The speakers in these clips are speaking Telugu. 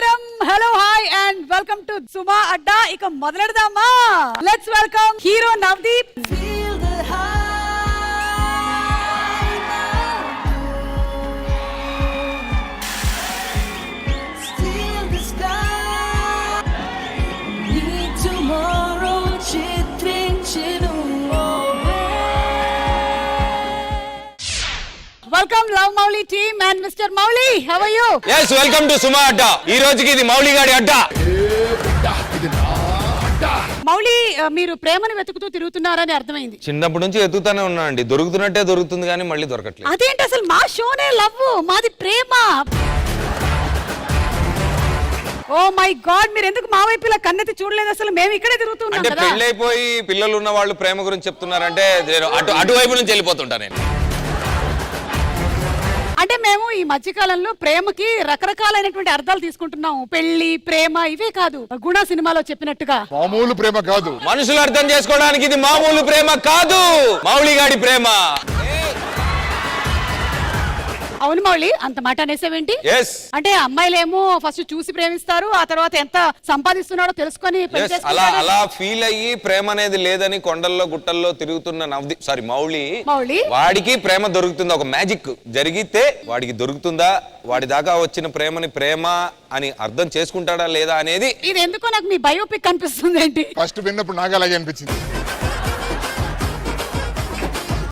నమస్కారం, hello, hi and welcome to Suma Adda. ఇక మొదలెడదామా? Let's welcome hero Navdeep. Welcome Love Mowli team and Mr. Mowli, how are you? Yes, welcome to Suma Adda. ఈ రోజుకి ఇది మౌలి గాడి అడ్డా. మౌలి, మీరు ప్రేమను వెతుకుతూ తిరుగుతున్నారని అర్థమైంది. చిన్నప్పటి నుంచి వెతుకుతానే ఉన్నానండి. దొరుకుతున్నట్టే దొరుకుతుంది కానీ మళ్ళీ దొరకట్లేదు. అదేంటి అసలు? మా షోనే లవ్, మాది ప్రేమ. ఓ మై గాడ్, మీరు ఎందుకు మా వైపు ఇలా కన్నెత్తి చూడలేదు? అసలు మేము ఇక్కడే తిరుగుతున్నాం అంటే కదా. పెళ్ళైపోయి పిల్లలు ఉన్న వాళ్ళు ప్రేమ గురించి చెప్తున్నారంటే అటువైపు నుంచి వెళ్ళిపోతుంటా నేను. అంటే మేము ఈ మధ్యకాలంలో ప్రేమకి రకరకాలైనటువంటి అర్థాలు తీసుకుంటున్నాం. పెళ్లి, ప్రేమ ఇవే కాదు, గుణ సినిమాలో చెప్పినట్టుగా మామూలు ప్రేమ కాదు. మనుషులు అర్థం చేసుకోవడానికి ఇది మామూలు ప్రేమ కాదు, మౌలి గాడి ప్రేమ. అవును మౌలి, అంత మాట అనేసేవేంటి? అంటే అమ్మాయిలేమో ఫస్ట్ చూసి ప్రేమిస్తారు, ఆ తర్వాత ఎంత సంపాదిస్తున్నాడో తెలుసుకొని అలా ఫీల్ అయ్యి ప్రేమ అనేది లేదని కొండల్లో గుట్టల్లో తిరుగుతున్న మౌలి వాడికి ప్రేమ దొరుకుతుందా? ఒక మ్యాజిక్ జరిగితే వాడికి దొరుకుతుందా? వాడి దాకా వచ్చిన ప్రేమని ప్రేమ అని అర్థం చేసుకుంటాడా లేదా అనేది. ఇది ఎందుకో నాకు మీ బయోపిక్ అనిపిస్తుంది ఏంటి? ఫస్ట్ విన్నప్పుడు నాకు అలాగే అనిపించింది.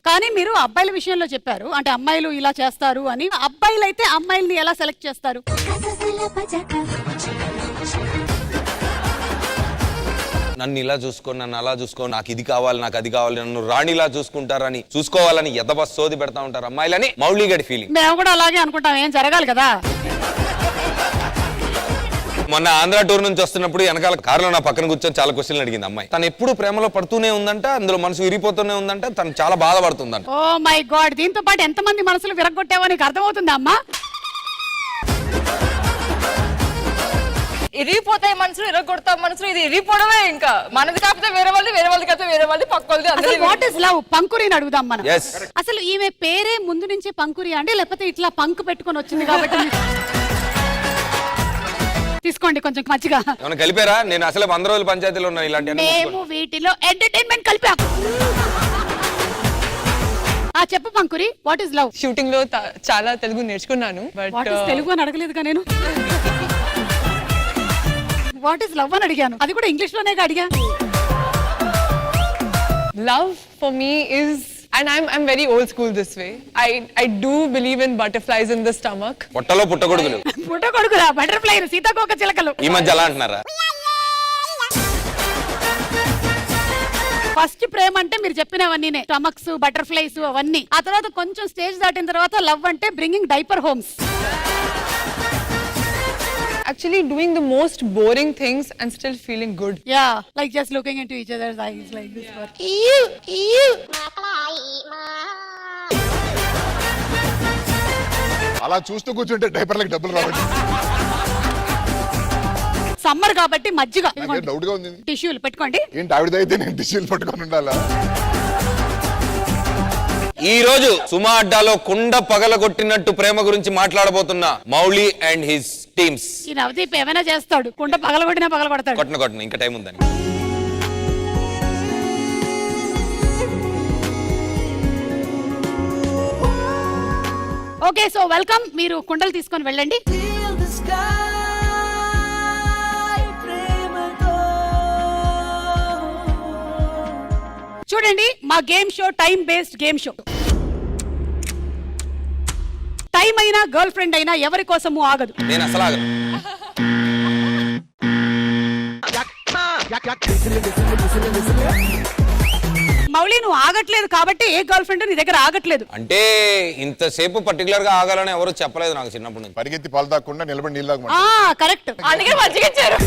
కానీ మీరు అబ్బాయిల విషయంలో చెప్పారు, అంటే అమ్మాయిలు ఇలా చేస్తారు అని. అబ్బాయిలు అయితే అమ్మాయిల్ని ఎలా సెలెక్ట్ చేస్తారు? నన్ను ఇలా చూసుకో, నన్ను అలా చూసుకో, నాకు ఇది కావాలి, నాకు అది కావాలి, నన్ను రాణిలా చూసుకుంటారని, చూసుకోవాలని ఎదబ సోది పెడతా ఉంటారు అమ్మాయిలని మౌలి గడి ఫీలింగ్. మేము కూడా అలాగే అనుకుంటాం, ఏం జరగాలి కదా. మొన్న ఆంధ్ర టూర్ నుంచి వస్తున్నప్పుడు వెనకాల కారులో నా పక్కన కూర్చొని చాలా క్వశ్చన్లు అడిగింది అమ్మాయి. తను ఎప్పుడు ప్రేమలో పడుతూనే ఉందంట, అందులో మనసు విరిగిపోతూనే ఉందంట, తను చాలా బాధపడుతుందంట. ఓ మై గాడ్, దీంతో పాటు ఎంత మంది మనసులు విరగొట్టావో నీకు అర్థమవుతుందా అమ్మా? ఇరిగిపోతాయి మనసులు, ఇరగొడతాం మనసులు. ఇది ఇరిగిపోవడమే, ఇంకా మనది కాకపోతే వేరే వాళ్ళది, వేరే వాళ్ళది కాకపోతే వేరే వాళ్ళది, పక్క వాళ్ళది. What is love? పంకురిని అడుగుదాం మనం. అసలు ఈమె పేరే ముందు నుంచే పంకురి అండి, లేకపోతే ఇట్లా పంకు పెట్టుకొని వచ్చింది కాబట్టి? తీసుకోండి కొంచెం మంచిగా. కలిపారా? నేను అసలు 100 రోజులు పంచాయతీలో ఉన్నా. ఇలాంటి మేము వీటిలో ఎంటర్టైన్మెంట్ కలిపాం. చెప్పు పంకురి, వాట్ ఇస్ లవ్? షూటింగ్ లో చాలా తెలుగు నేర్చుకున్నాను. తెలుగు అని అడగలేదుగా నేను. వాట్ ఇస్ లవ్ అని అడిగాను, అది కూడా ఇంగ్లీష్ లోనే అడిగా. Love for me is, and I'm very old school this way. I do believe in butterflies in the stomach. పొట్టలో పుట్టగొడుగులు. పుట్టగొడుగులా? బటర్ఫ్లై, సీతాకోక చిలకలు ఈ మధ్య అలా అంటున్నారా? ఫస్ట్ ప్రేమ అంటే మీరు చెప్పినవన్నీనే, స్టమక్స్, బటర్ఫ్లైస్ అవన్నీ. ఆ తర్వాత కొంచెం స్టేజ్ దాటిన తర్వాత లవ్ అంటే bringing diaper homes. Actually doing the most boring things and still feeling good. Yeah, like just looking into each other's eyes like this for అలా చూస్తూ కూర్చుంటే డైపర్లకు డబ్బులు రావచ్చు. సమ్మర్ కాబట్టి మజ్జిగ డౌట్ గా ఉంది. టిష్యూలు పెట్టుకోండి. ఏంటి ఆవిడైతే నేను టిష్యూలు పట్టుకొని ఉండాలా? ఈ రోజు సుమా అడ్డాలో కుండ పగలగొట్టినట్టు ప్రేమ గురించి మాట్లాడబోతున్న మౌలి అండ్ హిస్ టీమ్స్. ఈ నవదీప్ ఏమైనా చేస్తాడు, కుండ పగలగొట్టినా పగలగొడతాడు. కొట్టను ఇంకా టైం ఉందని. Okay, so welcome. మీరు కుండలు తీసుకొని వెళ్ళండి. చూడండి, మా game show time based game show. Time అయినా గర్ల్ ఫ్రెండ్ అయినా ఎవరి కోసము ఆగదు. నేను అసలు ఆగను. మౌలి, నువ్వు ఆగట్లేదు కాబట్టి ఏ గర్ల్ ఫ్రెండ్ నీ దగ్గర ఆగట్లేదు. అంటే ఇంతసేపు పర్టికులర్ గా ఆగాలని ఎవరు చెప్పలేదు నాకు చిన్నప్పటి నుంచి. పరిగెత్తి పాలు తాగకుండా నిలబడి నీళ్ళు కరెక్ట్, అందుకే మజ్జిగించారు.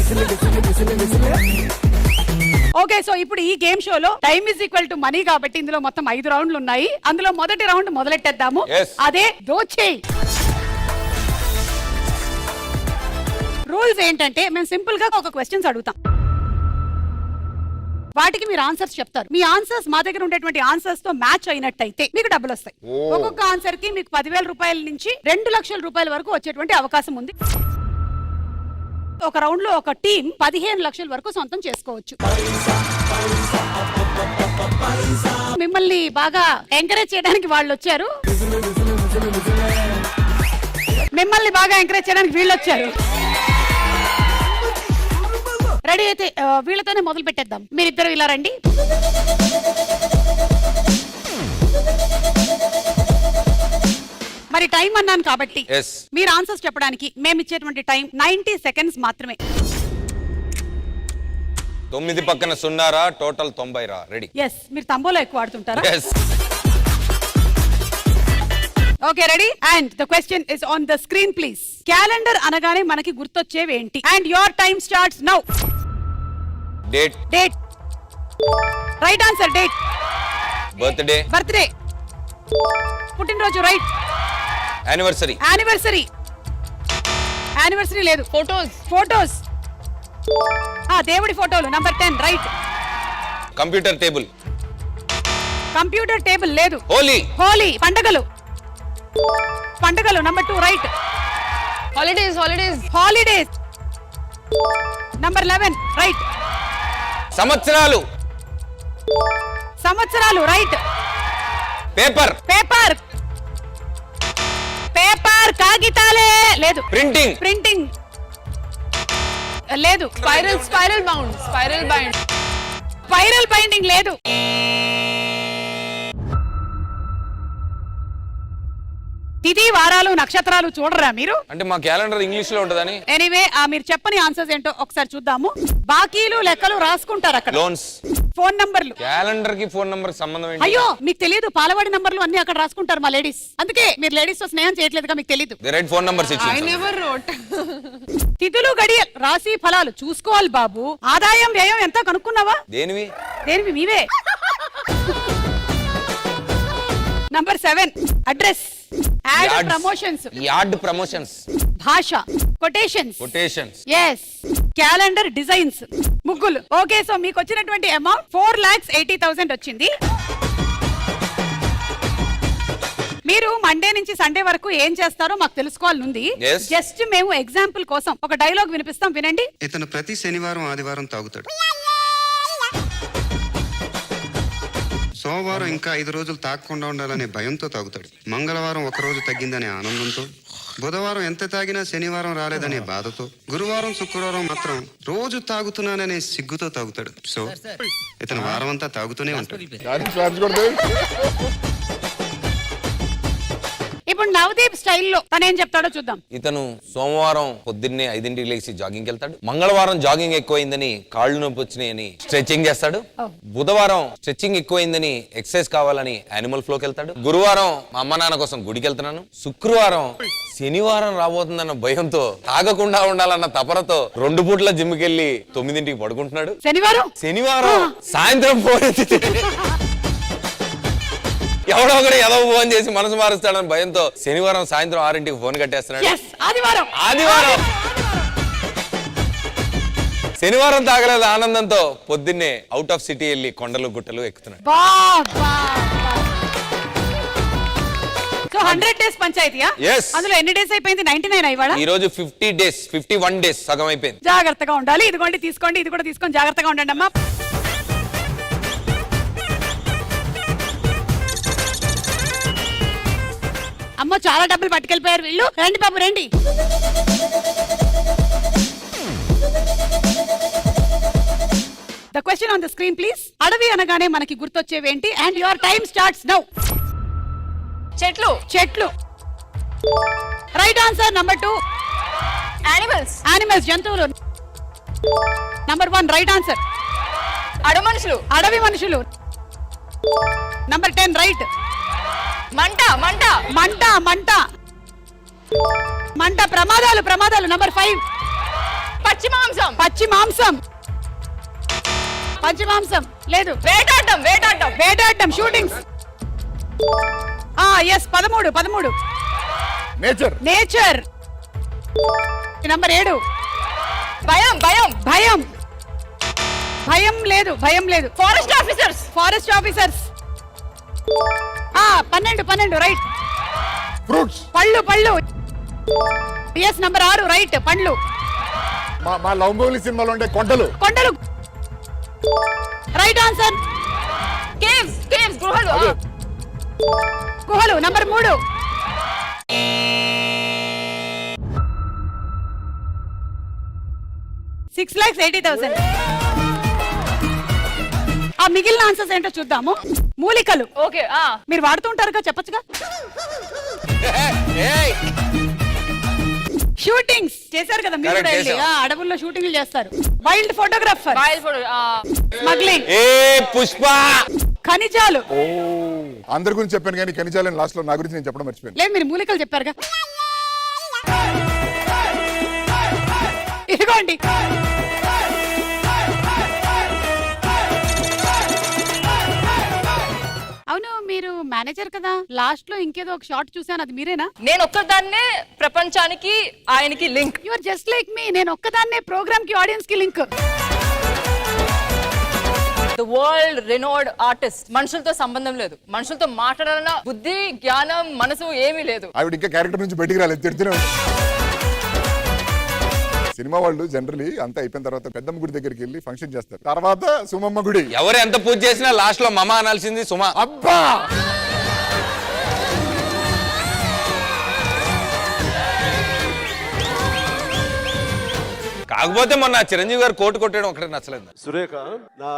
ఓకే, సో ఇప్పుడు ఈ గేమ్ షోలో time is equal to money కాబట్టి ఇందులో మొత్తం 5 రౌండ్లు ఉన్నాయి. అందులో మొదటి రౌండ్ మొదలెట్టేద్దాము. అదే దోచేయ్. రూల్స్ ఏంటంటే, మేము సింపుల్ గా ఒక క్వశ్చన్స్ అడుగుతాం, వాటికి మీరు ఆన్సర్స్ చెప్తారు. మీ ఆన్సర్స్ మా దగ్గర ఉండేటువంటి ఆన్సర్స్ తో మ్యాచ్ అయినట్టయితే మీకు డబ్బులు వస్తాయి. ఒక్కొక్క ఆన్సర్ కి మీకు 10,000 రూపాయల నుంచి 2 లక్షల రూపాయల వరకు వచ్చేటువంటి అవకాశం ఉంది. ఒక రౌండ్ లో ఒక టీం 15 లక్షల వరకు సొంతం చేసుకోవచ్చు. మిమ్మల్ని బాగా ఎంకరేజ్ చేయడానికి వాళ్ళు వచ్చారు, మిమ్మల్ని బాగా ఎంకరేజ్ చేయడానికి వీళ్ళు వచ్చారు. రెడీ అయితే వీళ్ళతోనే మొదలు పెట్టేద్దాం. మీరిద్దరు ఇలా రండి. మరి టైం అన్నాను కాబట్టి మీరు ఆన్సర్స్ చెప్పడానికి మేము ఇచ్చేటువంటి టైం 90 సెకండ్స్ మాత్రమే. 9 పక్కన 0 రా, టోటల్ 90 రా. రెడీ? ఎస్. మీరు తంబోలో ఎక్కువ ఆడుతుంటారా? Yes. Okay, ready. And the question is on the screen please. Calendar అనగానే మనకి గుర్తొచ్చేవి ఏంటి? And your time starts now. Date. Date. Right answer. Date. Birthday. Birthday. పుట్టినరోజు. రైట్. యానివర్సరీ. యానివర్సరీ. యానివర్సరీ లేదు. Photos. ఫోటోస్. దేవుడి ఫోటోలు. Number 10 right. Computer table. Computer table లేదు. హోలీ. హోలీ. పండగలు. పండగలు. Number 2 right. Holidays. Holidays. Number 11 right. సంవత్సరాలు. సంవత్సరాలు. రైట్. పేపర్. పేపర్. పేపర్. కాగితాలే లేదు. ప్రింటింగ్. ప్రింటింగ్ లేదు. Spiral bound. Spiral bind. Spiral binding లేదు. తిథి వారాలు నక్షత్రాలు చూడరా మీరు? అంటే మా క్యాలెండర్ ఇంగ్లీష్ లో ఉంటదని. ఎనీవే మీరు చెప్పని ఆన్సర్స్ ఏంటో ఒకసారి చూద్దాము. బాకీలు లెక్కలు రాసుకుంటారు అక్కడ. లోన్స్. ఫోన్ నంబర్లు. క్యాలెండర్ కి ఫోన్ నంబర్ సంబంధం ఏంటి? అయ్యో మీకు తెలియదు, పాలవాడి నంబర్లు అన్ని అక్కడ రాసుకుంటారు మా లేడీస్. అందుకే మీరు లేడీస్ తో స్నేహం చేయట్లేదుగా, మీకు తెలియదు. They right phone numbers I ఇచ్చి. never wrote. తిథులు గడియలు రాశి ఫలాలు చూసుకోవాలి బాబు. ఆదాయం వ్యయం ఎంత కనుక్కున్నావా? దేనివి? దేనివి? మీవే. Number 7 address. Ad promotions. Ad promotions. భాష. Quotations. Quotations. Yes. Calendar designs. ముగ్గులు. ఓకే, సో మీకు వచ్చినటువంటి అమౌంట్ 4,80,000 వచ్చింది. మీరు మండే నుంచి సండే వరకు ఏం చేస్తారో మాకు తెలుసుకోవాలనుంది. Yes. జస్ట్ మేము ఎగ్జాంపుల్ కోసం ఒక డైలాగ్ వినిపిస్తాం, వినండి. ఇతను ప్రతి శనివారం ఆదివారం తాగుతాడు. సోమవారం ఇంకా 5 రోజులు తాగకుండా ఉండాలనే భయంతో తాగుతాడు. మంగళవారం 1 రోజు తగ్గిందనే ఆనందంతో, బుధవారం ఎంత తాగినా శనివారం రాలేదనే బాధతో, గురువారం శుక్రవారం మాత్రం రోజు తాగుతున్నాననే సిగ్గుతో తాగుతాడు. సో ఇతను వారం అంతా తాగుతూనే ఉంటాడు. ఇప్పుడు నవదీప్ స్టైల్లో తనేం చెప్తాడో చూద్దాం. ఇతను సోమవారం పొద్దున్నే 5ంటికి లేచి జాగింగ్ వెళ్తాడు. మంగళవారం జాగింగ్ ఎక్కువైందని కాళ్ళు నొప్పి వచ్చినాయని స్ట్రెచింగ్ చేస్తాడు. బుధవారం స్ట్రెచింగ్ ఎక్కువైందని ఎక్సర్సైజ్ కావాలని యానిమల్ ఫ్లోకి వెళ్తాడు. గురువారం మా అమ్మ నాన్న కోసం గుడికి వెళ్తున్నాను. శుక్రవారం శనివారం రాబోతుందన్న భయంతో, తాగకుండా ఉండాలన్న తపరతో 2 పూట్ల జిమ్కి వెళ్ళి 9ంటికి పడుకుంటున్నాడు. శనివారం సాయంత్రం 4 ఎవడో ఒకటి ఏదో ఫోన్ చేసి మనసు మారుస్తాడని భయంతో శనివారం సాయంత్రం 6ంటికి ఫోన్ కట్టేస్తున్నాడు. ఆదివారం శనివారం తాగలేదు ఆనందంతో పొద్దున్నే అవుట్ ఆఫ్ సిటీ వెళ్ళి కొండలు గుట్టలు ఎక్కుతున్నాడు. 100 డేస్ పంచాయతీయా? Yes. అందులో ఎన్ని డేస్ అయిపోయింది? 99 అయ్యాడా? ఈ రోజు 50 డేస్ 51 డేస్ సగం అయిపోయింది. జాగ్రత్తగా ఉండాలి. ఇదిగోండి తీసుకోండి, ఇది కూడా తీసుకొని జాగ్రత్తగా ఉండండి అమ్మా. అమ్మో చాలా డబ్బులు పట్టుకెళ్ళిపోయారు వీళ్ళు. రండి బాబు రండి. The question on the screen please. అడవి అనగానే మనకి గుర్తొచ్చేవేంటి? And your time starts now. చెట్లు. చెట్లు. Right answer. Number 2 Animals. Animals. జంతువులు. Number 1 right answer. అడమనుషులు. అడవి మనుషులు. Number 10 right. మంట. మంట. మంట. ప్రమాదాలు. నంబర్ 5 పచ్చి మాంసం. పచ్చి మాంసం లేదు. వేటాడటం. షూటింగ్స్. ఎస్. 13 నేచర్. నంబర్ 7 భయం లేదు. Forest officers. 12 రైట్. ఫ్రూట్స్. పళ్ళు. ఎస్. Number 6 right. పండ్లు. మా లవ్ మూవీ సినిమాలో ఉండే కొండలు. కొండలు రైట్ ఆన్సర్. Caves, గుహలు. గుహలు నంబర్ 3. $6,80,000. ఆ మిగిలిన ఆన్సర్స్ ఏంటో చూద్దాము. మూలికలు Okay, మీరు వాడుతుంటారుగా, చెప్పొచ్చుగా. షూటింగ్స్ చేశారు కదా మీరు Correct, కూడా వెళ్ళి. చేశాం. అడవుల్లో షూటింగ్లు చేస్తారు. వైల్డ్ ఫోటోగ్రాఫర్, స్మగ్లింగ్, పుష్ప, ఖనిజాలు. అందరి గురించి చెప్పాను కానీ ఖనిజాలని లాస్ట్ లో నా గురించి నేను చెప్పడం మర్చిపోయాను. లేదు మీరు మూలికలు చెప్పారుగా. ఇదిగోండి. అవును మీరు మేనేజర్ కదా, లాస్ట్ లో ఇంకేదో ఒక షార్ట్ చూసాను, అది మీరేనా? నేను ఒక్కదాన్నే ప్రపంచానికి ఆయనకి link. You are just like me. నేను ఒక్కదాన్నే ప్రోగ్రామ్ కి ఆడియన్స్ కి link. The world renowned artist. మనుషులతో సంబంధం లేదు, మనుషులతో మాట్లాడాలన్న బుద్ధి జ్ఞానం మనసు ఏమీ లేదు. ఆవిడ ఇంకా క్యారెక్టర్ నుంచి బయటికి రాలేదు, తిడుతూనే ఉంది. సినిమా వాళ్ళు జనరలీ అంతా అయిపోయిన తర్వాత పెద్దమ్మ గుడి దగ్గరికి వెళ్ళి ఫంక్షన్ చేస్తారు, తర్వాత సుమమ్మ గుడి. ఎవరు ఎంత పూజ చేసినా లాస్ట్ లో మమ అనాల్సింది సుమ. అబ్బా కాకపోతే మొన్న చిరంజీవి గారు కోటు కొట్టడం ఒకటే నచ్చలేదు. సురేఖ, నా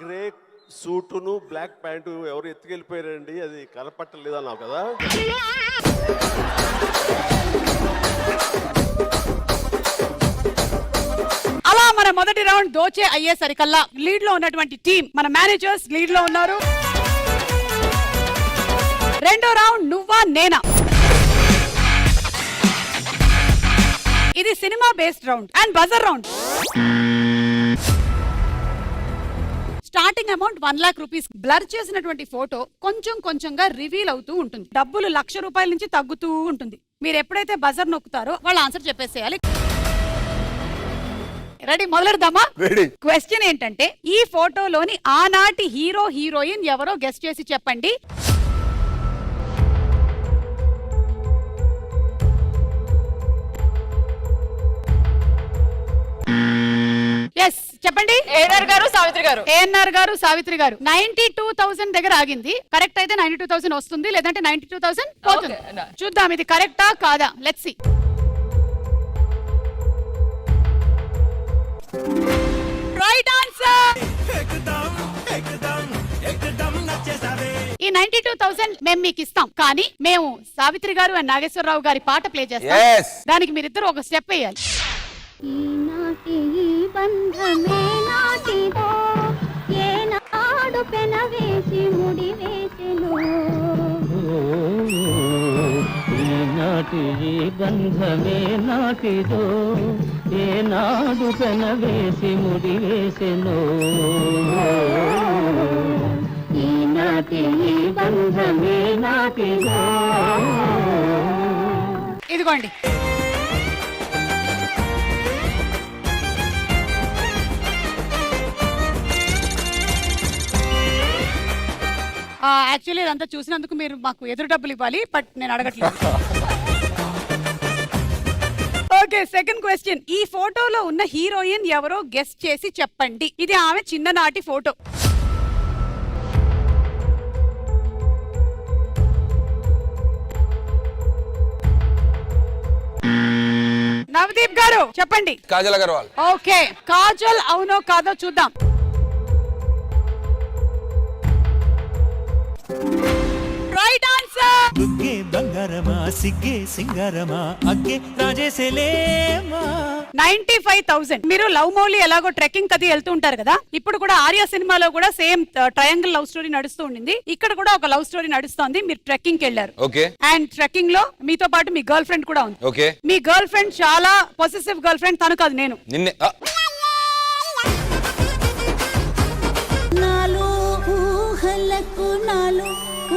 గ్రే సూటును బ్లాక్ ప్యాంటు ఎవరు ఎత్తుకెళ్ళిపోయారండి, అది కనపట్టలేదన్నావు కదా. అలా మన మొదటి రౌండ్ దోచే అయ్యేసరికల్లా లీడ్ లో ఉన్నటువంటి టీం, మన మేనేజర్స్ లీడ్ లో ఉన్నారు. రెండో రౌండ్ నువ్వా నేనా. ఇది cinema based round and buzzer round. Starting amount 1 lakh rupees. Blur చేసినటువంటి ఫోటో కొంచెం కొంచెంగా రివీల్ అవుతూ ఉంటుంది. డబ్బులు ₹1,00,000 నుంచి తగ్గుతూ ఉంటుంది. మీరు ఎప్పుడైతే బజర్ నొక్కుతారో వాళ్ళు ఆన్సర్ చెప్పేసేయాలి. రెడీ, మొదలెడదామా? రెడీ. క్వశ్చన్ ఏంటంటే, ఈ ఫోటోలోని ఆనాటి హీరో హీరోయిన్ ఎవరో గెస్ట్ చేసి చెప్పండి. ఎస్ చెప్పండి. ఏఆర్ గారు, సావిత్రి గారు. ఏఎన్ఆర్ గారు, సావిత్రి గారు. 92,000 దగ్గర ఆగింది. కరెక్ట్ అయితే 92,000 వస్తుంది, లేదంటే 92,000 పోతుంది. Okay, done. చూద్దాం ఇది కరెక్టా కాదా. Let's see. Right answer. ఈ 92,000 మేము మీకు ఇస్తాం, కానీ మేము సావిత్రి గారు అండ్ నాగేశ్వరరావు గారి పాట ప్లే చేస్తాం. Yes. దానికి మీరిద్దరు ఒక స్టెప్ వేయాలి. ఈనాటి ఈ బంధమే నాటిదో, ఏనాడు పెనవేసి ముడివేసెను. ఈనాటి ఈ బంధమే నాటిదో, ఏనాడు పెనవేసి ముడివేసెను. ఈనాటి ఈ బంధమే నాటిదో. ఇదిగోండి. యాక్చువల్లీ ఇదంతా చూసినందుకు మీరు మాకు ఎదురు డబ్బులు ఇవ్వాలి, బట్ నేను అడగట్లేదు. Okay, second question. ఈ ఫోటోలో ఉన్న హీరోయిన్ ఎవరో గెస్ట్ చేసి చెప్పండి. ఇది ఆమె చిన్ననాటి ఫోటో. నవదీప్ గారు చెప్పండి. కాజల్ అగర్వాల్. ఓకే, కాజల్ అవునో కాదో చూద్దాం. Right answer. దుగ్గే బంగారమా, సిగ్గే సింగారమా, అగ్గే రాజేసేలేమా. 95,000. మీరు లవ్ మౌలి ఎలాగో ట్రెక్కింగ్ కది వెళ్తూ ఉంటారు కదా, ఇప్పుడు కూడా ఆర్య సినిమాలో కూడా సేమ్ ట్రయాంగిల్ లవ్ స్టోరీ నడుస్తూ ఉండింది. ఇక్కడ కూడా ఒక లవ్ స్టోరీ నడుస్తోంది. మీరు ట్రెక్కింగ్ కి వెళ్ళారు. ఓకే. అండ్ ట్రెక్కింగ్ లో మీతో పాటు మీ గర్ల్ ఫ్రెండ్ కూడా ఉంది. ఓకే. మీ గర్ల్ ఫ్రెండ్ చాలా పొసెసివ్ గర్ల్ ఫ్రెండ్. తను కాదు, నేను. నిన్నే నాలో ఊహలకు, నాలో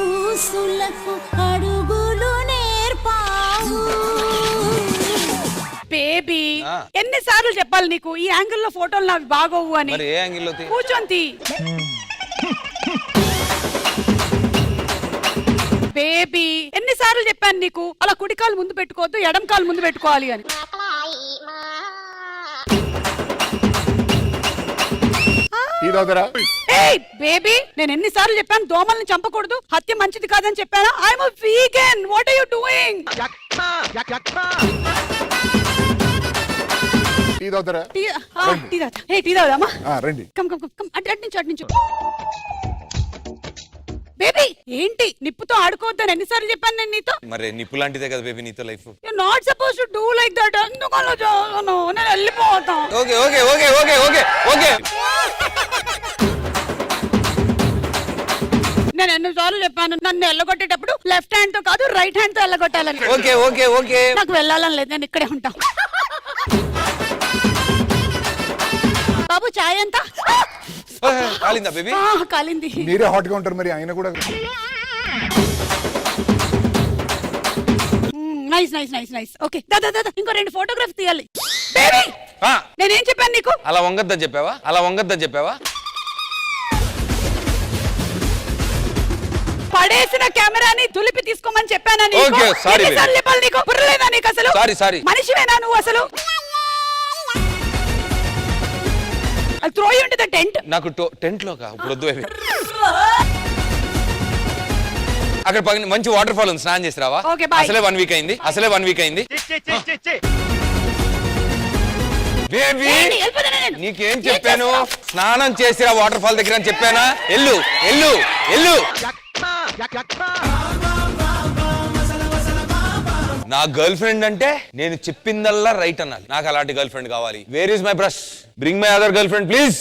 ఊసులకు అడుగులు నేర్పావు. బేబీ, ఎన్నిసార్లు చెప్పాలి నీకు ఈ యాంగిల్ లో ఫోటోలు నావి బాగోవు అని. మరి ఏ యాంగిల్ లో కూర్చొని బేబీ, ఎన్నిసార్లు చెప్పాను నీకు అలా కుడి కాలు ముందు పెట్టుకోవద్దు, ఎడం కాలు ముందు పెట్టుకోవాలి అని. టీ తాగుతారా? ఏయ్ బేబీ, నేను ఎన్నిసార్లు చెప్పాను దోమల్ని చంపకూడదు, హత్య మంచిది కాదని చెప్పానా? I'm a vegan, what are you doing? Tea తాగుతారా? టీ తాగుతా. ఏ టీ తాగుదామా? రండి. కమ్ కమ్ కమ్, అటు నుంచి బేబీ, ఏంటి నిప్పుతో ఆడుకోవద్దని ఎన్నిసార్లు చెప్పాను నేను నీతో? మరి నిప్పు లాంటిదే కదా బేబీ నీతో life. You not suppose to do like that. ఎందుకు అలా చేస్తున్నావు? నేను వెళ్ళిపోతా. Okay okay okay okay okay okay. నేను ఎన్నిసార్లు చెప్పాను నన్ను ఎల్లగొట్టేటప్పుడు లెఫ్ట్ హ్యాండ్ తో కాదు రైట్ హ్యాండ్ తో ఎల్లగొట్టాలని. Okay okay okay. నాకు వెళ్ళాలని లేదు, నేను ఇక్కడే ఉంటా. బాబు చాయ్ ఎంత? కాలిందా బేబీ? కాలింది. మీరే హాట్ గా ఉంటారు మరి, ఆయన కూడా. Nice nice nice nice. Okay దాదా ఇంకో 2 ఫోటోగ్రాఫ్ తీయాలి. బేబీ, నేనేం చెప్పాను నీకు? అలా వంగద్దని చెప్పావా? అలా వంగద్దని చెప్పావా? పడేసిన కెమెరాని దులిపి తీసుకోమని చెప్పానా నీకు? ఓకే, సారీ ఎన్నిసార్లు చెప్పాలి నీకు? బుర్రలేదా నీకు అసలు? సారీ. మనిషివేనా నువ్వు అసలు? I'll throw you into the tent. నాకు టెంట్ లో ఇప్పుడు వద్దు బేబీ. అక్కడ పక్కన మంచి వాటర్ ఫాల్ ఉంది, స్నానం చేసి రావా? Okay, bye. అసలే 1 వీక్ అయింది. బేబీ, ఏంటి, వెళ్ళిపోతానా నేను? నీకేం చెప్పాను? స్నానం చేసిరా వాటర్ ఫాల్ దగ్గర అని చెప్పానా? ఎల్లు. నా గర్ల్ ఫ్రెండ్ అంటే నేను చెప్పిందల్లా రైట్ అన్నాను. నాకు అలాంటి గర్ల్ ఫ్రెండ్ కావాలి. Where is my brush? Bring my other girl friend please.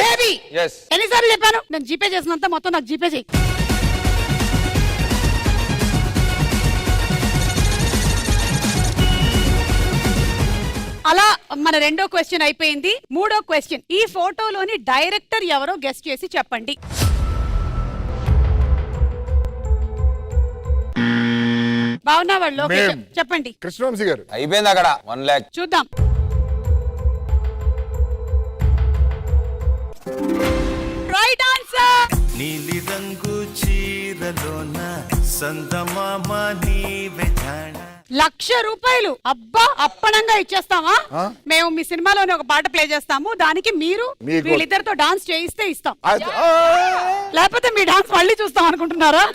Baby, ఎన్నిసార్లు చెప్పాను? నేను జీపే చేసినంత మొత్తం నాకు జీపే చేయి. అలా మన 2వ క్వశ్చన్ అయిపోయింది. 3వ క్వశ్చన్, ఈ ఫోటోలోని డైరెక్టర్ ఎవరో గెస్ట్ చేసి చెప్పండి. బాగున్నా వాళ్ళు? చెప్పండి. కృష్ణవంశీ గారు. అయిపోయింది అక్కడ 1 lakh. చూద్దాం. Right answer. నీలి రంగు చీరలోన సందమామ నీవే జాణ. 1,00,000 రూపాయలు. అబ్బా, అప్పనంగా ఇచ్చేస్తామా? మేము మీ సినిమాలోనే ఒక పాట ప్లే చేస్తాము, దానికి మీరు వీళ్ళిద్దరితో డాన్స్ చేయిస్తే ఇస్తాం. లేకపోతే మీ డాన్స్ మళ్ళీ చూస్తాం అనుకుంటున్నారా?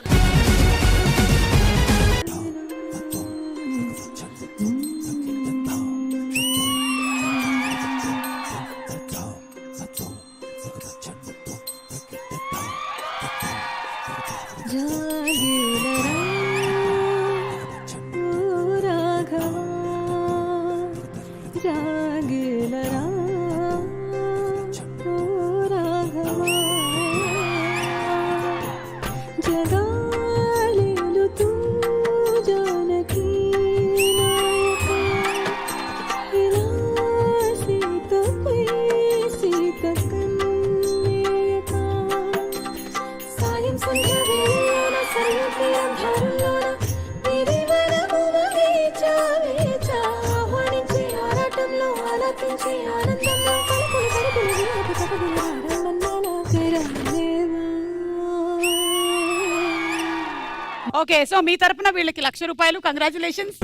ఓకే, సో మీ తరపున వీళ్ళకి 1,00,000 రూపాయలు. కంగ్రాచులేషన్స్.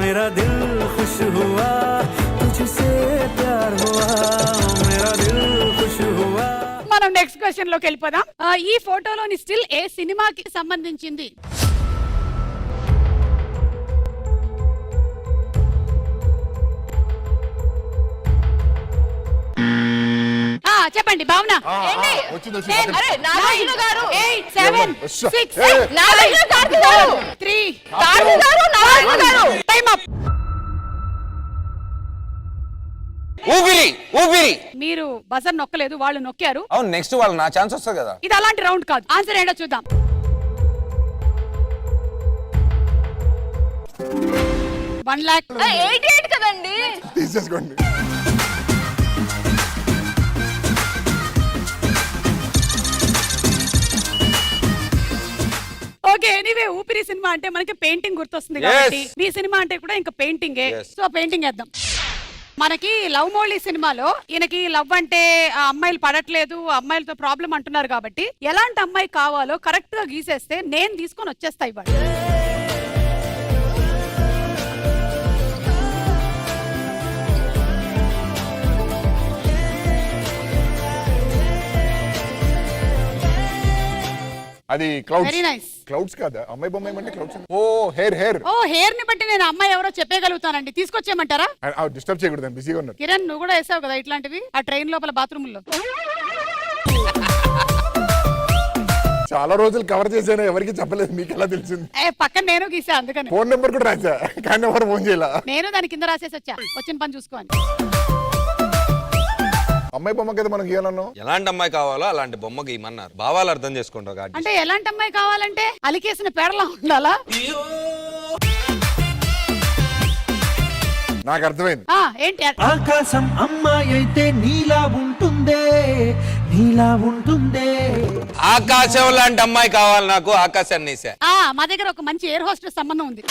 మనం నెక్స్ట్ క్వశ్చన్ లోకి వెళ్ళిపోదాం. ఈ ఫోటోలోని స్టిల్ ఏ సినిమాకి సంబంధించింది? చెప్పండి భావన. అరే నాగార్జున గారు. 8 7 6 నాగార్జున గారు. 3 నాగార్జున గారు. Time up. ఊపిరి. మీరు బజర్ నొక్కలేదు, వాళ్ళు నొక్కారు. అవును, నెక్స్ట్ వాళ్ళు నా ఛాన్స్ వస్తుంది కదా. ఇది అలాంటి రౌండ్ కాదు. ఆన్సర్ ఏంటో చూద్దాం. 1 lakh. 88 కదండి. తీసేసుకోండి. ఓకే, ఎనీవే ఊపిరి సినిమా అంటే మనకి పెయింటింగ్ గుర్తొస్తుంది కాబట్టి మీ సినిమా అంటే కూడా ఇంకా పెయింటింగే. సో పెయింటింగ్ వేద్దాం. మనకి లవ్ మోళీ సినిమాలో ఈయనకి లవ్ అంటే ఆ అమ్మాయిలు పడట్లేదు, అమ్మాయిలతో ప్రాబ్లం అంటున్నారు కాబట్టి ఎలాంటి అమ్మాయి కావాలో కరెక్ట్ గా గీసేస్తే నేను తీసుకొని వచ్చేస్తా ఇవాళ. అది క్లౌడ్స్. Very nice. క్లౌడ్స్ కాదా? అమ్మాయి బొమ్మ ఏమంటే క్లౌడ్స్. ఓ హెయిర్. ఓ హెయిర్ ని బట్టి నేను అమ్మాయి ఎవరో చెప్పగలుగుతానండి. తీసుకొచ్చేయమంటారా? డిస్టర్బ్ చేయకూడదు, బిజీగా ఉన్నారు. కిరణ్ నువ్వు కూడా వేసావు కదా ఇట్లాంటివి ఆ ట్రైన్ లోపల బాత్రూమ్ లో? చాలా రోజులు కవర్ చేశాను, ఎవరికి చెప్పలేదు, మీకు ఎలా తెలిసింది? పక్కన నేను గీసా అందుకని. ఫోన్ నెంబర్ కూడా రాసా కానీ ఎవరు ఫోన్ చేయాల. నేను దాని కింద రాసేసి వచ్చా, వచ్చిన పని చూసుకోండి. అమ్మాయి బొమ్మ కదా మనకి గీయాలన్నా. ఎలాంటి అమ్మాయి కావాలో అలాంటి బొమ్మ గీయమన్నారు. భావాలు అర్థం చేసుకుంటారు కాబట్టి. అంటే ఎలాంటి అమ్మాయి కావాలంటే అలికేసిన పేర్లా ఉండాలా? నాకు అర్థమైంది. ఏంటి? ఆకాశం అమ్మాయి అయితే నీలా ఉంటుందే, నీలా ఉంటుందే. ఆకాశం లాంటి అమ్మాయి కావాలి నాకు. ఆకాశాన్ని వేసా. మా దగ్గర ఒక మంచి ఎయిర్ హోస్టెస్ సంబంధం ఉంది.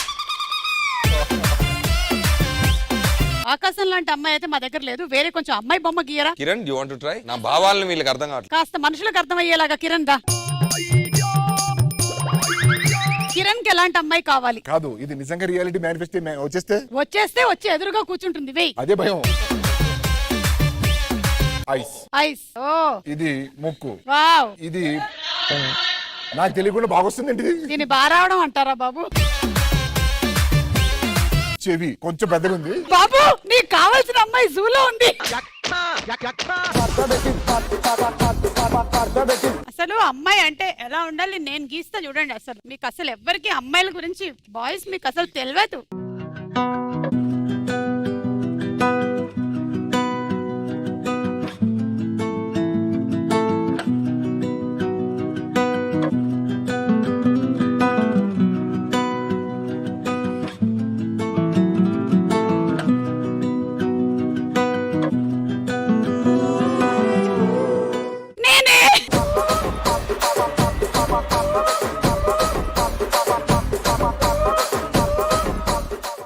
ఆకాశం లాంటి అమ్మాయి అయితే మా దగ్గర లేదు. వేరే కొంచెం అమ్మాయి బొమ్మ గీయరా? Kiran you want to try? నా భావాలను వీళ్ళకి అర్థం కావట్లేదు. కాస్త మనుషులకు అర్థమయ్యేలాగా కిరణ్ దా. కిరణ్ కి ఎలాంటి అమ్మాయి కావాలి? కాదు, ఇది నిజంగా రియాలిటీ మేనిఫెస్టో వచ్చేస్తే వచ్చి ఎదురుగా కూర్చుంటుంది. వెయ్, అదే భయం. ఐస్. ఓ ఇది ముక్కు. వావ్, ఇది నాకు తెలియకుండా బాగొస్తుందండి. దీన్ని బారావడం అంటారా బాబు? చెవి కొంచెం పెద్దగా ఉంది. బాబు నీకు కావాల్సిన అమ్మాయి జూలో ఉంది. అసలు అమ్మాయి అంటే ఎలా ఉండాలి నేను గీస్తా చూడండి. అసలు మీకు అసలు ఎవ్వరికి అమ్మాయిల గురించి బాయ్స్ మీకు అసలు తెలియదు.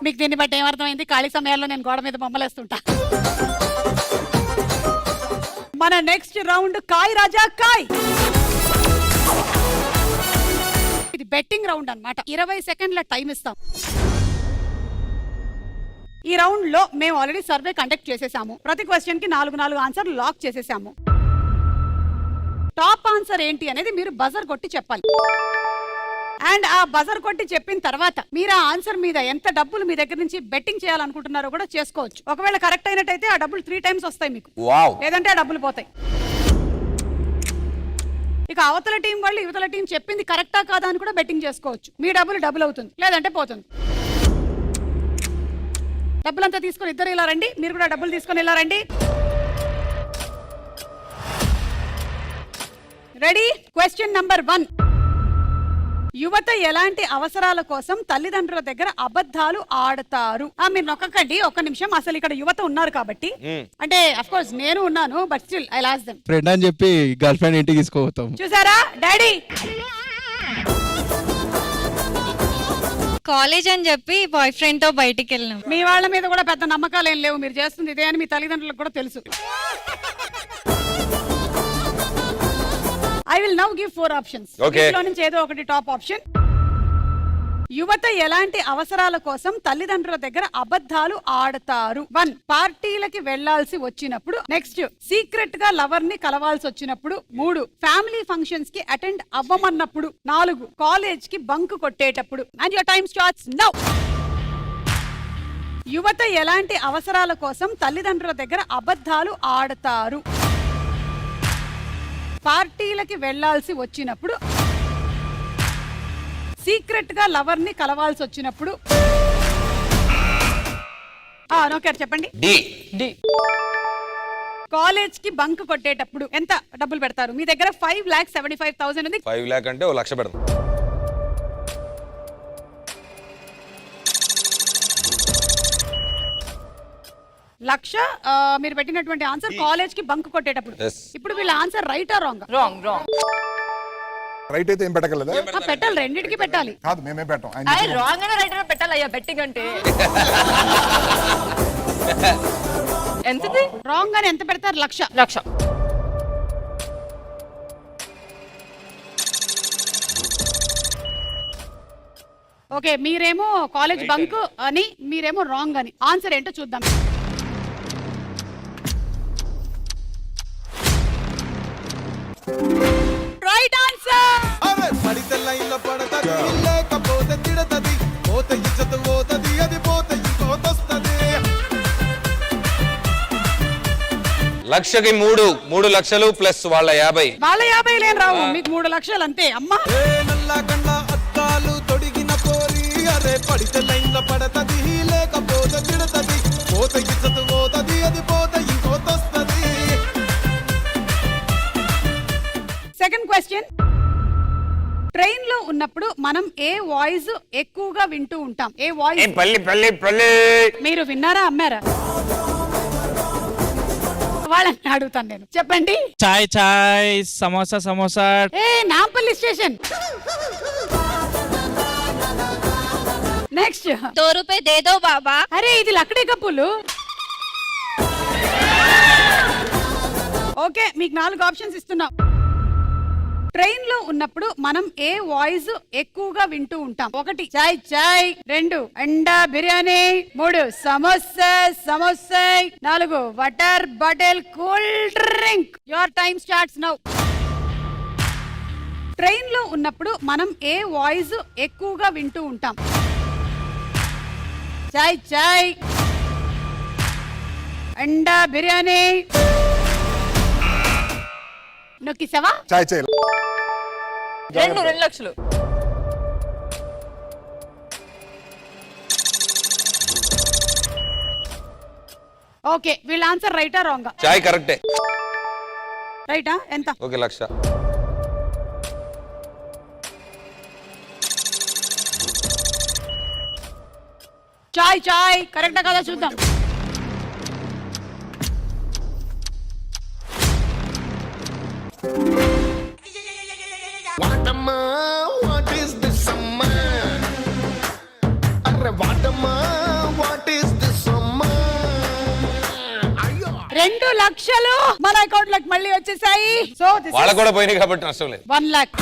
మీకు దీన్ని బట్టి ఏమర్థమైంది? ఖాళీ సమయాల్లో నేను గోడ మీద బొమ్మలేస్తుంటా. మన నెక్స్ట్ రౌండ్ కాయ్ రాజా కాయ్. ఇది బెట్టింగ్ రౌండ్ అన్నమాట. 20 సెకండ్ల టైం ఇస్తాం. ఈ రౌండ్ లో మేము ఆల్రెడీ సర్వే కండక్ట్ చేసేసాము. ప్రతి క్వశ్చన్ కి 4 ఆన్సర్ లాక్ చేసేసాము. టాప్ ఆన్సర్ ఏంటి అనేది మీరు బజర్ కొట్టి చెప్పాలి. అండ్ ఆ బజర్ కొట్టి చెప్పిన తర్వాత మీరు ఆ ఆన్సర్ మీద ఎంత డబ్బులు మీ దగ్గర నుంచి బెట్టింగ్ చేయాలనుకుంటున్నారో కూడా చేసుకోవచ్చు. ఒకవేళ కరెక్ట్ అయినట్టయితే ఆ డబ్బులు 3 టైమ్స్ వస్తాయి మీకు. లేదంటే ఆ డబ్బులు పోతాయి. ఇక అవతల టీం వాళ్ళు యువతల టీం చెప్పింది కరెక్టా కాదా అని కూడా బెట్టింగ్ చేసుకోవచ్చు. మీ డబ్బులు డబుల్ అవుతుంది, లేదంటే పోతుంది. డబ్బులంతా తీసుకొని ఇద్దరు ఇలా రండి. మీరు కూడా డబ్బులు తీసుకొని ఇలా రండి. రెడీ? Question number 1. యువత ఎలాంటి అవసరాల కోసం తల్లిదండ్రుల దగ్గర అబద్ధాలు ఆడతారు? మీరు నొక్కకండి, ఒక్క నిమిషం. అసలు ఇక్కడ యువత ఉన్నారు కాబట్టి, అంటే అఫ్ కోర్స్ నేను ఉన్నాను, but still I last them. Friend అని చెప్పి గర్ల్ ఫ్రెండ్ ఇంటికి తీసుకోపోతాం. చూసారా డాడీ? కాలేజ్ అని చెప్పి బాయ్ ఫ్రెండ్ తో బయటికి వెళ్ళినాం. మీ వాళ్ళ మీద కూడా పెద్ద నమ్మకాలు ఏం లేవు. మీరు చేస్తుంది ఇదే అని మీ తల్లిదండ్రులకు కూడా తెలుసు. I will now give 4 options. ఇందులో నుంచి ఏదో ఒకటి టాప్ ఆప్షన్. యువత ఎలాంటి అవసరాల కోసం తల్లిదండ్రుల దగ్గర అబద్ధాలు ఆడతారు? 1. పార్టీలకి వెళ్లాల్సి వచ్చినప్పుడు. నెక్స్ట్, సీక్రెట్ గా లవర్ ని కలవాల్సి వచ్చినప్పుడు. 3. ఫ్యామిలీ ఫంక్షన్స్ కి అటెండ్ అవ్వమన్నప్పుడు. 4. కాలేజ్ కి బంక్ కొట్టేటప్పుడు. And your time starts now. యువత ఎలాంటి అవసరాల కోసం తల్లిదండ్రుల దగ్గర అబద్ధాలు ఆడతారు? పార్టీలకి వెళ్లాల్సి వచ్చినప్పుడు, సీక్రెట్ గా లవర్ ని కలవాల్సి వచ్చినప్పుడు. నోకర్ చెప్పండి. డి. కాలేజ్ కి బంక్ కొట్టేటప్పుడు ఎంత డబ్బులు పెడతారు? మీ దగ్గర 5,75,000 ఉంది. 5 lakh అంటే 1 లక్ష పెడతాం. లక్ష. మీరు పెట్టినటువంటి ఆన్సర్ కాలేజ్ కి బంక్ కొట్టేటప్పుడు. ఇప్పుడు వీళ్ళ ఆన్సర్ రైట్ ఆ రాంగ్? రాంగ్. రైట్ అయితే ఏం పెట్టగలదా? పెట్టాలి, రెండింటికి పెట్టాలి. కాదు, మేమే పెట్టాం. రాంగ్ అయినా రైట్ అయినా పెట్టాలి అయ్యా బెట్టింగ్ అంటే. ఎంతది? రాంగ్ అని ఎంత పెడతారు? 1,00,000. ఓకే, మీరేమో కాలేజ్ బంక్ అని, మీరేమో రాంగ్ అని. ఆన్సర్ ఏంటో చూద్దాం. Right answer. పడితే లైన్లో పడతది లేకపోతే తిడతది పోతే ఇజ్జత్ పోతది అది పోతే ఇంకోతొస్తది. లక్షకి 3 లక్షలు ప్లస్ వాళ్ళ 50. వాళ్ళ 50 లేని రావు, మీకు 3 లక్షలు అంతే. అమ్మా నల్ల గండ అద్దాలు తొడిగిన పోరి అరే పడితే లైన్లో పడతది లేకపోతే తిడతది పోతే ఇజ్జత్ పోతది అది పోతే ఇంకోతొస్తది. Second question. ట్రైన్ లో ఉన్నప్పుడు మనం ఏ వాయిస్ ఎక్కువగా వింటూ ఉంటాం? ఏ వాయిస్? మీరు విన్నారా, అమ్మారా? వాళ్ళని అడుగుతాను నేను. చెప్పండి. చాయ్ చాయ్, సమోసా సమోసా. ఏ నాంపల్లి స్టేషన్. నెక్స్ట్. 2 రూపాయ దేదో బాబా. అరే ఇది లక్కడే కప్పులు. ఓకే, మీకు 4 ఆప్షన్స్ ఇస్తున్నాం. ట్రైన్ లో ఉన్నప్పుడు మనం ఏ వాయిస్ ఎక్కువగా వింటూ ఉంటాం? 1 చాయ్ చాయ్, 2 అండా biryani, 3 samosa samosa, 4 water bottle cool drink. Your time starts now. Train లో ఉన్నప్పుడు మనం ఏ వాయిస్ ఎక్కువగా వింటూ ఉంటాం? చాయ్ చాయ్, అండా బిర్యానీ. నొక్కిసావా? చాయ్ చాయ్. 2 లక్షలు. ఓకే, వీళ్ళ ఆన్సర్ రైటా రాంగా? చాయ్ కరెక్టే. రైటా? ఎంత? ఓకే, 1,00,000. చాయ్ చాయ్ కరెక్టా కదా చూద్దాం. వాటమ్మా వాట్ ఈస్ దిస్ అమ్మా అరే వాటమ్మా వాట్ ఈస్ దిస్ అమ్మా. 2 లక్షలు మన అకౌంట్ లోకి మళ్ళీ వచ్చేసాయి. సో వాళ్ళకు కూడా పోయినాయి కాబట్టి నష్టం లేదు. 1 lakh.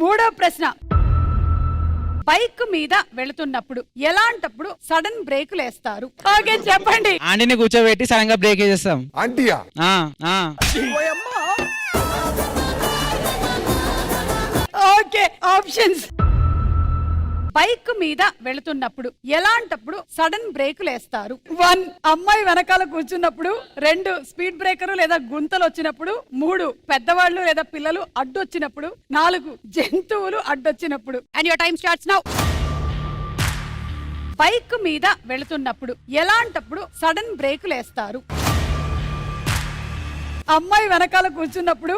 మూడో ప్రశ్న. బైక్ మీద వెళుతున్నప్పుడు ఎలాంటప్పుడు సడన్ బ్రేకులు వేస్తారు? ఓకే చెప్పండి. ఆంటీని కూర్చోబెట్టి సడన్ గా బ్రేక్ వేసేస్తాం. ఆంటీయా? Okay, options. బైక్ మీద వెళుతున్నప్పుడు ఎలాంటప్పుడు సడన్ బ్రేకులు వేస్తారు? 1 అమ్మాయి వెనకాల కూర్చున్నప్పుడు, 2 స్పీడ్ బ్రేకర్ లేదా గుంతలు వచ్చినప్పుడు, 3 పెద్దవాళ్ళు లేదా పిల్లలు అడ్డొచ్చినప్పుడు, 4 జంతువులు అడ్డొచ్చినప్పుడు. And your time starts now. Bike మీద వెళుతున్నప్పుడు ఎలాంటప్పుడు సడన్ బ్రేకులు వేస్తారు? అమ్మాయి వెనకాల కూర్చున్నప్పుడు,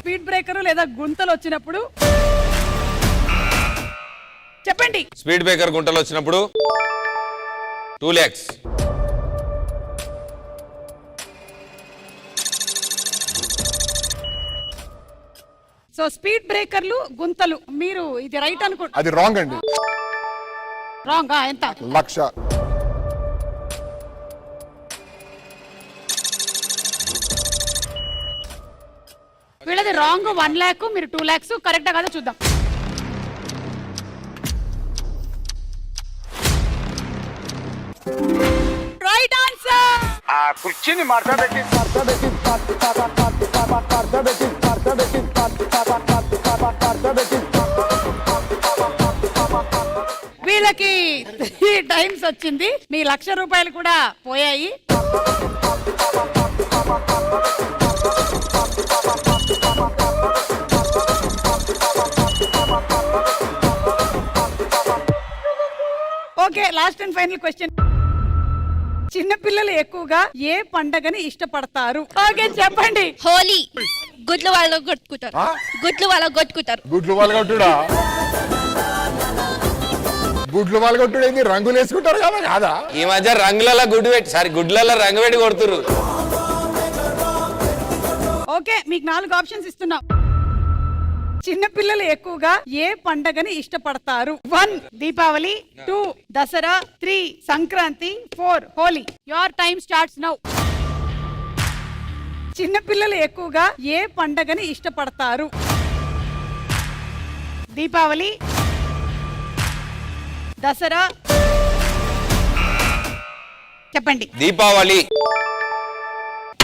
స్పీడ్ బ్రేకర్ లేదా గుంతలు వచ్చినప్పుడు. చెప్పండి. స్పీడ్ బ్రేకర్ గుంటలు వచ్చినప్పుడు 2 lakhs. సో స్పీడ్ బ్రేకర్లు, గుంతలు. మీరు ఇది రైట్ అనుకో. అది రాంగ్ అండి. రాంగ్. ఎంత? 1,00,000. వీళ్ళది రాంగ్. 1 lakh, మీరు 2 lakhs. కరెక్టా కదా చూద్దాం. Right answer. ఆ కుర్చీని మార్చబెట్టి వీళ్ళకి 3 times వచ్చింది. మీ 1,00,000 రూపాయలు కూడా పోయాయి. Okay, last and final question. చిన్న పిల్లలు ఎక్కువగా ఏ పండగని ఇష్టపడతారు? ఓకే చెప్పండి. హోలీ. గుడ్లు వాళ్ళు కొట్టుకుంటారు. గుడ్లు వాళ్ళు కొట్టుకుంటారు. గుడ్లు వాళ్ళు కొట్టుడా? గుడ్లు వాళ్ళు కొట్టుడు ఏంది? రంగులు వేసుకుంటారు కదా కాదా? ఈ మధ్య రంగులలో గుడ్డు పెట్టి, సారీ గుడ్లలో రంగు పెట్టి కొడుతురు. ఓకే, మీకు 4 ఆప్షన్స్ ఇస్తున్నాం. చిన్నపిల్లలు ఎక్కువగా ఏ పండగని ఇష్టపడతారు? 1 Deepavali, 2 Dasara, 3 Sankranti, 4 Holi. Your time starts now. చిన్నపిల్లలు ఎక్కువగా ఏ పండగని ఇష్టపడతారు? దీపావళి, దసరా, చెప్పండి. దీపావళి.